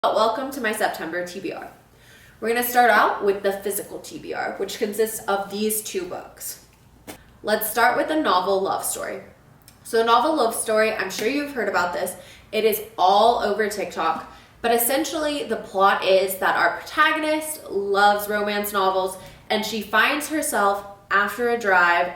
Welcome to my September TBR. We're going to start out with the physical TBR, which consists of these two books. Let's start with the novel love story. So the novel love story, I'm sure you've heard about this. It is all over TikTok, but essentially the plot is that our protagonist loves romance novels and she finds herself after a drive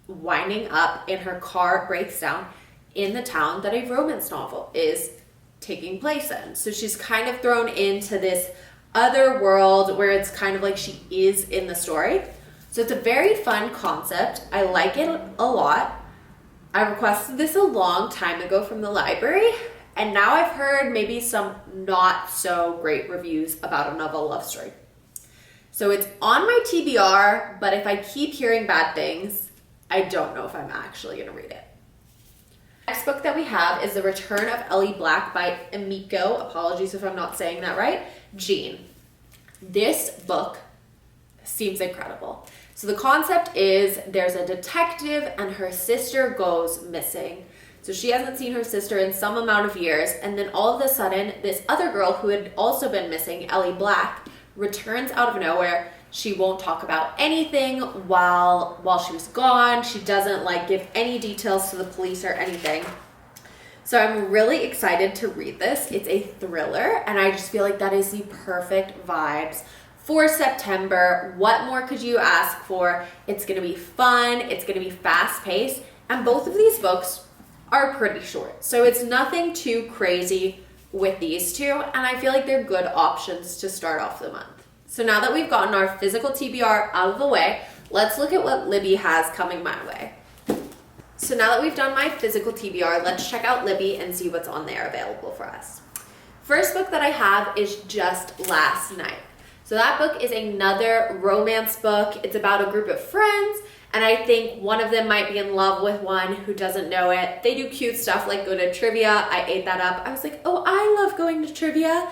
winding up and her car breaks down in the town that a romance novel is taking place in. So she's kind of thrown into this other world where it's kind of like she is in the story. So it's a very fun concept. I like it a lot. I requested this a long time ago from the library, and now I've heard maybe some not so great reviews about a novel love story. So it's on my TBR, but if I keep hearing bad things, I don't know if I'm actually going to read it. Next book that we have is The Return of Ellie Black by Emiko. Apologies if I'm not saying that right. Jean. This book seems incredible. So the concept is there's a detective and her sister goes missing. So she hasn't seen her sister in some amount of years, and then all of a sudden this other girl who had also been missing, Ellie Black, returns out of nowhere. She won't talk about anything while she was gone. She doesn't give any details to the police or anything. So I'm really excited to read this. It's a thriller, and I just feel like that is the perfect vibes for September. What more could you ask for? It's gonna be fun, it's gonna be fast-paced, and both of these books are pretty short. So it's nothing too crazy with these two, and I feel like they're good options to start off the month. So now that we've gotten our physical TBR out of the way, let's look at what Libby has coming my way. So now that we've done my physical TBR, let's check out Libby and see what's on there available for us. First book that I have is Just Last Night. So that book is another romance book. It's about a group of friends, and I think one of them might be in love with one who doesn't know it. They do cute stuff like go to trivia. I ate that up. I was like, oh, I love going to trivia.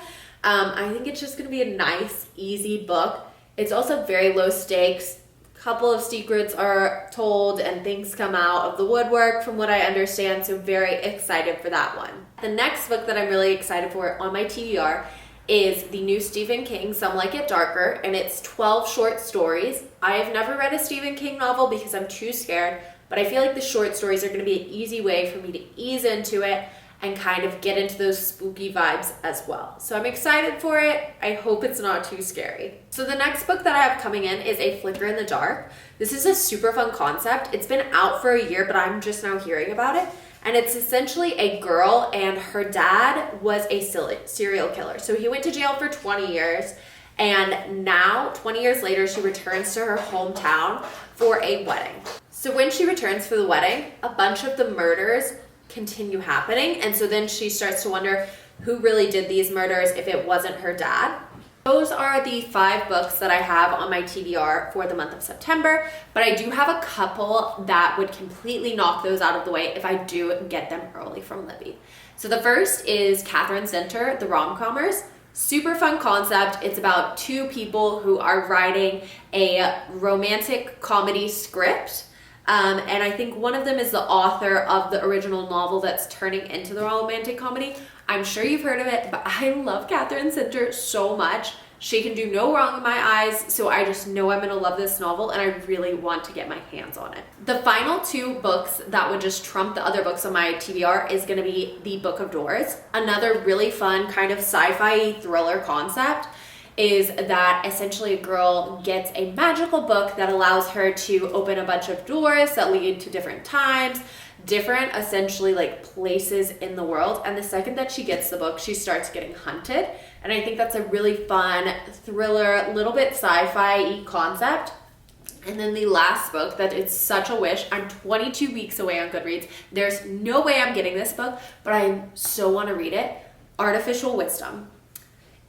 I think it's just going to be a nice, easy book. It's also very low stakes. A couple of secrets are told and things come out of the woodwork from what I understand, so very excited for that one. The next book that I'm really excited for on my TBR is the new Stephen King, Some Like It Darker, and it's 12 short stories. I have never read a Stephen King novel because I'm too scared, but I feel like the short stories are going to be an easy way for me to ease into it and kind of get into those spooky vibes as well. So I'm excited for it. I hope it's not too scary. So the next book that I have coming in is A Flicker in the Dark. This is a super fun concept. It's been out for a year, but I'm just now hearing about it. And it's essentially a girl and her dad was a serial killer. So he went to jail for 20 years. And now, 20 years later, she returns to her hometown for a wedding. So when she returns for the wedding, a bunch of the murders continue happening, and so then she starts to wonder who really did these murders if it wasn't her dad. Those are the 5 books that I have on my TBR for the month of September, but I do have a couple that would completely knock those out of the way if I do get them early from Libby. So the first is Katherine Center, the Rom-commers. Super fun concept. It's about 2 people who are writing a romantic comedy script. And I think one of them is the author of the original novel that's turning into the romantic comedy. I'm sure you've heard of it, but I love Katherine Center so much. She can do no wrong in my eyes, so I just know I'm gonna love this novel, and I really want to get my hands on it. The final 2 books that would just trump the other books on my TBR is gonna be The Book of Doors. Another really fun kind of sci-fi thriller concept is that essentially a girl gets a magical book that allows her to open a bunch of doors that lead to different times, different essentially places in the world. And the second that she gets the book, she starts getting hunted. And I think that's a really fun thriller, little bit sci-fi concept. And then the last book that it's such a wish. I'm 22 weeks away on Goodreads. There's no way I'm getting this book, but I so want to read it. Artificial Wisdom.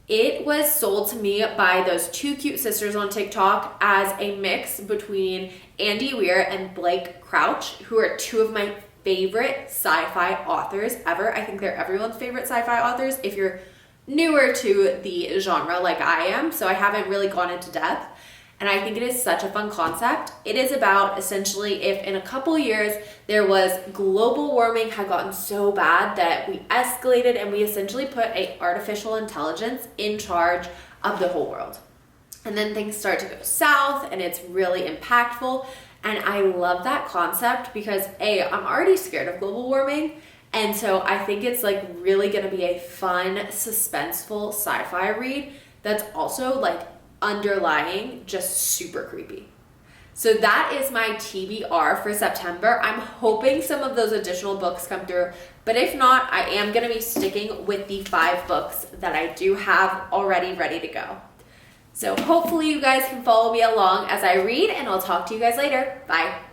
It was sold to me by those 2 cute sisters on TikTok as a mix between Andy Weir and Blake Crouch, who are 2 of my favorite sci-fi authors ever. I think they're everyone's favorite sci-fi authors if you're newer to the genre like I am, so I haven't really gone into depth. And I think it is such a fun concept. It is about essentially if in a couple years there was global warming had gotten so bad that we escalated and we essentially put a artificial intelligence in charge of the whole world. And then things start to go south and it's really impactful. And I love that concept because I'm already scared of global warming. And so I think it's like really gonna be a fun, suspenseful sci-fi read that's also like underlying just super creepy. So that is my TBR for September. I'm hoping some of those additional books come through, but if not, I am gonna be sticking with the 5 books that I do have already ready to go. So hopefully you guys can follow me along as I read, and I'll talk to you guys later. Bye.